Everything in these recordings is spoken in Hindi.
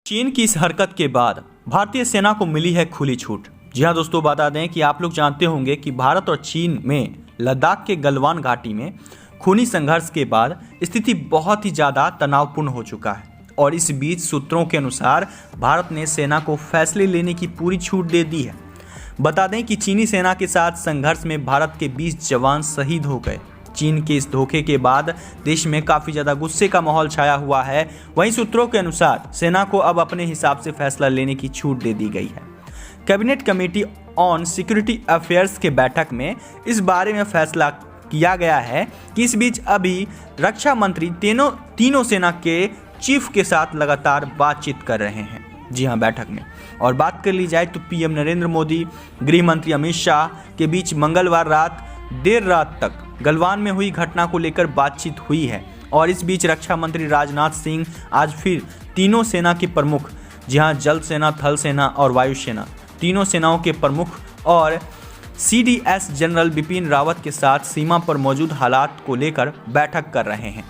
चीन की इस हरकत के बाद भारतीय सेना को मिली है खुली छूट। जी हाँ दोस्तों, बता दें कि आप लोग जानते होंगे कि भारत और चीन में लद्दाख के गलवान घाटी में खूनी संघर्ष के बाद स्थिति बहुत ही ज़्यादा तनावपूर्ण हो चुका है और इस बीच सूत्रों के अनुसार भारत ने सेना को फैसले लेने की पूरी छूट दे दी है। बता दें कि चीनी सेना के साथ संघर्ष में भारत के 20 जवान शहीद हो गए। चीन के इस धोखे के बाद देश में काफ़ी ज़्यादा गुस्से का माहौल छाया हुआ है। वहीं सूत्रों के अनुसार सेना को अब अपने हिसाब से फैसला लेने की छूट दे दी गई है। Cabinet committee on security affairs के बैठक में इस बारे में फैसला किया गया है कि इस बीच अभी रक्षा मंत्री तीनों सेना के चीफ के साथ लगातार बातचीत कर रहे हैं। जी हाँ, बैठक में। और बात कर ली जाए तो पीएम नरेंद्र मोदी, गृह मंत्री अमित शाह के बीच मंगलवार रात देर रात तक गलवान में हुई घटना को लेकर बातचीत हुई है। और इस बीच रक्षा मंत्री राजनाथ सिंह आज फिर तीनों सेना के प्रमुख, जी हाँ, जल सेना, थल सेना और वायु सेना, तीनों सेनाओं के प्रमुख और CDS जनरल बिपिन रावत के साथ सीमा पर मौजूद हालात को लेकर बैठक कर रहे हैं।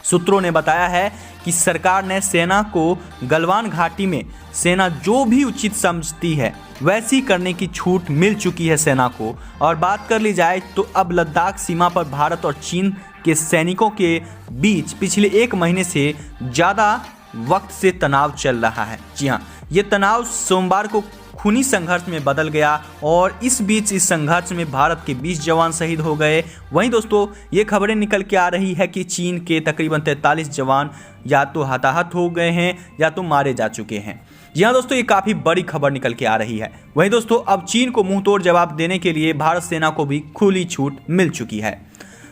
सूत्रों ने बताया है कि सरकार ने सेना को गलवान घाटी में सेना जो भी उचित समझती है वैसी करने की छूट मिल चुकी है सेना को। और बात कर ली जाए तो अब लद्दाख सीमा पर भारत और चीन के सैनिकों के बीच पिछले 1 महीने से ज़्यादा वक्त से तनाव चल रहा है। जी हाँ, ये तनाव सोमवार को खूनी संघर्ष में बदल गया और इस बीच इस संघर्ष में भारत के 20 जवान शहीद हो गए। वहीं दोस्तों, ये खबरें निकल के आ रही है कि चीन के तकरीबन 43 जवान या तो हताहत हो गए हैं या तो मारे जा चुके हैं। जी हाँ दोस्तों, ये काफ़ी बड़ी खबर निकल के आ रही है। वहीं दोस्तों, अब चीन को मुंहतोड़ जवाब देने के लिए भारत सेना को भी खुली छूट मिल चुकी है।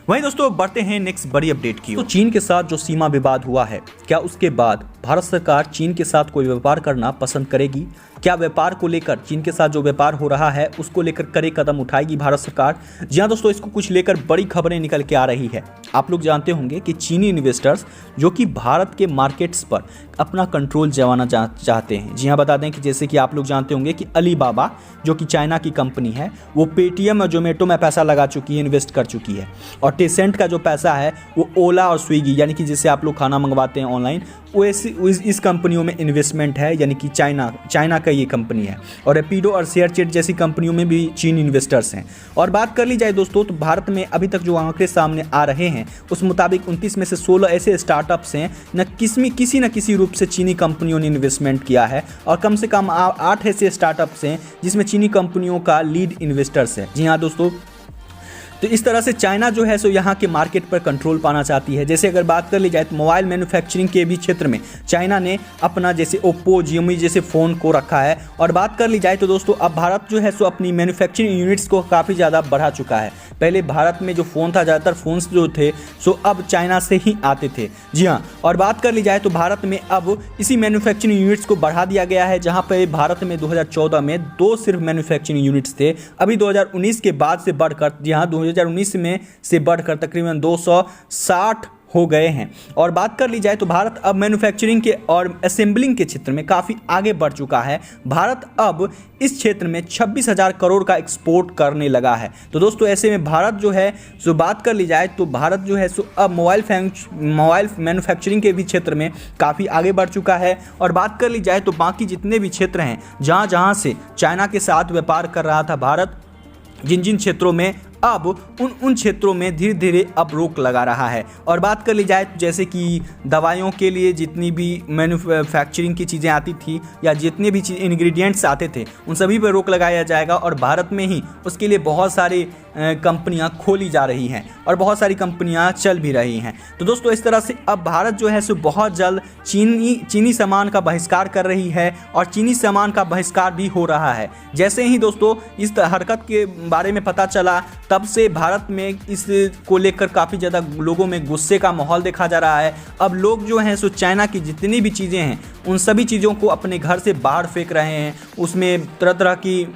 वहीं दोस्तों, बढ़ते हैं नेक्स्ट बड़ी अपडेट की। तो चीन के साथ जो सीमा विवाद हुआ है, क्या उसके बाद भारत सरकार चीन के साथ कोई व्यापार करना पसंद करेगी? क्या व्यापार को लेकर चीन के साथ जो व्यापार हो रहा है उसको लेकर कड़े कदम उठाएगी भारत सरकार? जी हाँ दोस्तों, इसको कुछ लेकर बड़ी खबरें निकल के आ रही है। आप लोग जानते होंगे कि चीनी इन्वेस्टर्स जो कि भारत के मार्केट्स पर अपना कंट्रोल जमाना चाहते हैं। जी हाँ, बता दें कि जैसे कि आप लोग जानते होंगे कि अलीबाबा जो कि चाइना की कंपनी है, वो पेटीएम और जोमेटो में पैसा लगा चुकी है, इन्वेस्ट कर चुकी है। और टेसेंट का जो पैसा है वो ओला और स्विगी, यानी कि जिससे आप लोग खाना मंगवाते हैं ऑनलाइन, वो इस कंपनियों में इन्वेस्टमेंट है, यानी कि चाइना का ये कंपनी है। और रैपिडो और शेयरचैट जैसी कंपनियों में भी चीन इन्वेस्टर्स हैं। और बात कर ली जाए दोस्तों, तो भारत में अभी तक जो आंकड़े सामने आ रहे हैं उस मुताबिक 29 में से 16 ऐसे स्टार्टअप्स हैं किसी न किसी रूप से चीनी कंपनियों ने इन्वेस्टमेंट किया है। और कम से कम 8 ऐसे स्टार्टअप्स हैं जिसमें चीनी कंपनियों का लीड इन्वेस्टर्स है। जी हाँ दोस्तों, तो इस तरह से चाइना जो है सो यहाँ के मार्केट पर कंट्रोल पाना चाहती है। जैसे अगर बात कर ली जाए तो मोबाइल मैन्युफैक्चरिंग के भी क्षेत्र में चाइना ने अपना जैसे ओप्पो, Xiaomi जैसे फ़ोन को रखा है। और बात कर ली जाए तो दोस्तों, अब भारत जो है सो अपनी मैन्युफैक्चरिंग यूनिट्स को काफ़ी ज़्यादा बढ़ा चुका है। पहले भारत में जो फ़ोन था, ज़्यादातर फ़ोन्स जो थे सो अब चाइना से ही आते थे। जी हाँ, और बात कर ली जाए तो भारत में अब इसी मैन्युफैक्चरिंग यूनिट्स को बढ़ा दिया गया है। जहाँ पर भारत में 2014 में 2 सिर्फ मैन्युफैक्चरिंग यूनिट्स थे, अभी 2019 के बाद से बढ़कर, जी हाँ, 2019 में से बढ़कर तकरीबन 260 हो गए हैं। और बात कर ली जाए तो भारत अब मैन्युफैक्चरिंग के और असेंबलिंग के क्षेत्र में काफ़ी आगे बढ़ चुका है। भारत अब इस क्षेत्र में 26,000 करोड़ का एक्सपोर्ट करने लगा है। तो दोस्तों, ऐसे में भारत जो है सो बात कर ली जाए तो भारत जो है सो अब मोबाइल मैन्युफैक्चरिंग के भी क्षेत्र में काफ़ी आगे बढ़ चुका है। और बात कर ली जाए तो बाकी जितने भी क्षेत्र हैं जहाँ से चाइना के साथ व्यापार कर रहा था भारत, जिन क्षेत्रों में, अब उन क्षेत्रों में धीरे धीरे अब रोक लगा रहा है। और बात कर ली जाए तो जैसे कि दवाइयों के लिए जितनी भी मैन्युफैक्चरिंग की चीज़ें आती थी या जितने भी इंग्रेडिएंट्स आते थे उन सभी पर रोक लगाया जाएगा। और भारत में ही उसके लिए बहुत सारी कंपनियां खोली जा रही हैं और बहुत सारी कंपनियां चल भी रही हैं। तो दोस्तों, इस तरह से अब भारत जो है सो बहुत जल्द चीनी सामान का बहिष्कार कर रही है और चीनी सामान का बहिष्कार भी हो रहा है। जैसे ही दोस्तों इस हरकत के बारे में पता चला, तब से भारत में इस को लेकर काफ़ी ज़्यादा लोगों में गुस्से का माहौल देखा जा रहा है। अब लोग जो हैं सो चाइना की जितनी भी चीज़ें हैं उन सभी चीज़ों को अपने घर से बाहर फेंक रहे हैं। उसमें तरह तरह की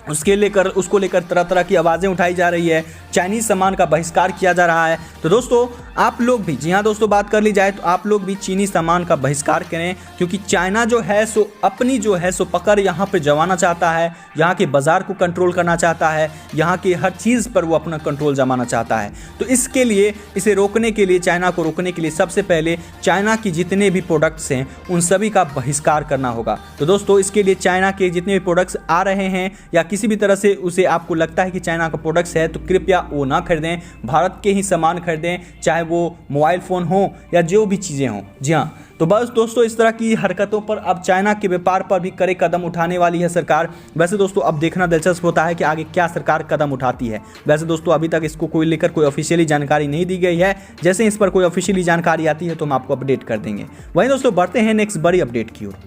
उसको लेकर तरह तरह की आवाज़ें उठाई जा रही है, चाइनीज़ सामान का बहिष्कार किया जा रहा है। तो दोस्तों आप लोग भी, जी हाँ दोस्तों, बात कर ली जाए तो आप लोग भी चीनी सामान का बहिष्कार करें, क्योंकि चाइना जो है सो अपनी जो है सो पकड़ यहाँ पे जमाना चाहता है, यहाँ के बाज़ार को कंट्रोल करना चाहता है, यहाँ की हर चीज़ पर वो अपना कंट्रोल जमाना चाहता है। तो इसके लिए, इसे रोकने के लिए, चाइना को रोकने के लिए सबसे पहले चाइना की जितने भी प्रोडक्ट्स हैं उन सभी का बहिष्कार करना होगा। तो दोस्तों इसके लिए चाइना के जितने भी प्रोडक्ट्स आ रहे हैं या किसी भी तरह से उसे आपको लगता है कि चाइना का प्रोडक्ट्स है तो कृपया वो ना खरीदें, भारत के ही सामान खरीदें, चाहे वो मोबाइल फ़ोन हो या जो भी चीज़ें हों। जी हाँ, तो बस दोस्तों इस तरह की हरकतों पर अब चाइना के व्यापार पर भी कड़े कदम उठाने वाली है सरकार। वैसे दोस्तों अब देखना दिलचस्प होता है कि आगे क्या सरकार कदम उठाती है। वैसे दोस्तों अभी तक इसको कोई लेकर कोई ऑफिशियली जानकारी नहीं दी गई है, जैसे इस पर कोई ऑफिशियली जानकारी आती है तो हम आपको अपडेट कर देंगे। वहीं दोस्तों बढ़ते हैं नेक्स्ट बड़ी अपडेट की ओर।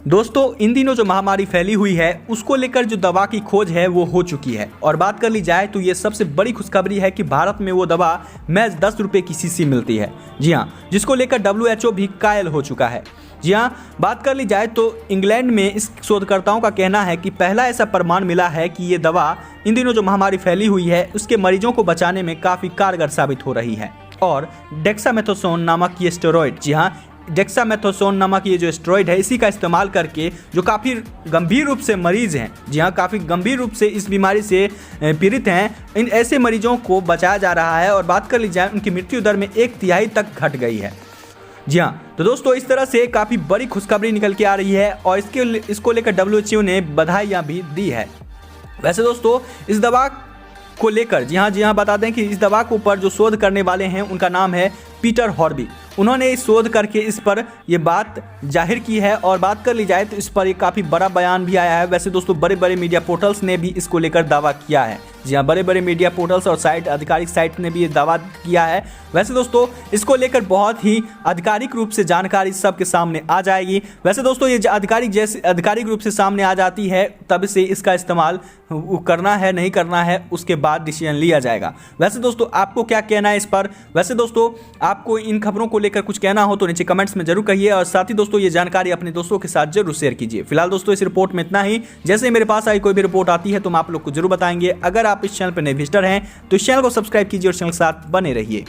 दोस्तों इन दिनों जो महामारी फैली हुई है उसको लेकर जो दवा की खोज है वो हो चुकी है, और बात कर ली जाए तो ये सबसे बड़ी खुशखबरी है कि भारत में वो दवा महज 10 रुपये की शीशी मिलती है। जी हाँ, जिसको लेकर WHO भी कायल हो चुका है। जी हाँ, बात कर ली जाए तो इंग्लैंड में इस शोधकर्ताओं का कहना है कि पहला ऐसा प्रमाण मिला है कि ये दवा इन दिनों जो महामारी फैली हुई है उसके मरीजों को बचाने में काफ़ी कारगर साबित हो रही है। और डेक्सामेथासोन नामक ये स्टेरॉइड, जी हाँ डेक्सामेथासोन नामक ये जो स्टेरॉइड है, इसी का इस्तेमाल करके जो काफ़ी गंभीर रूप से मरीज हैं, जी हाँ काफ़ी गंभीर रूप से इस बीमारी से पीड़ित हैं, इन ऐसे मरीजों को बचाया जा रहा है। और बात कर ली जाए उनकी मृत्यु दर में 1/3 तक घट गई है। जी हाँ, तो दोस्तों इस तरह से काफ़ी बड़ी खुशखबरी निकल के आ रही है और इसको लेकर WHO ने बधाइयाँ भी दी है। वैसे दोस्तों इस दवा को लेकर, जी हाँ बता दें कि इस दवा के ऊपर जो शोध करने वाले हैं उनका नाम है पीटर हॉर्बी। उन्होंने इस शोध करके इस पर ये बात जाहिर की है, और बात कर ली जाए तो इस पर एक काफ़ी बड़ा बयान भी आया है। वैसे दोस्तों बड़े बड़े मीडिया पोर्टल्स ने भी इसको लेकर दावा किया है। जी हाँ, बड़े बड़े मीडिया पोर्टल्स और आधिकारिक साइट ने भी ये दावा किया है। वैसे दोस्तों इसको लेकर बहुत ही आधिकारिक रूप से जानकारी सबके सामने आ जाएगी। वैसे दोस्तों ये आधिकारिक रूप से सामने आ जाती है तब से इसका इस्तेमाल करना है नहीं करना है उसके बाद डिसीजन लिया जाएगा। वैसे दोस्तों आपको क्या कहना है इस पर? वैसे दोस्तों आपको इन खबरों को लेकर कुछ कहना हो तो नीचे कमेंट्स में जरूर कहिए, और साथ ही दोस्तों ये जानकारी अपने दोस्तों के साथ जरूर शेयर कीजिए। फिलहाल दोस्तों इस रिपोर्ट में इतना ही। जैसे मेरे पास आई कोई भी रिपोर्ट आती है तो हम आप लोग को जरूर बताएंगे। अगर आप इस चैनल पर नए विजिटर हैं तो इस चैनल को सब्सक्राइब कीजिए और चैनल के साथ बने रहिए।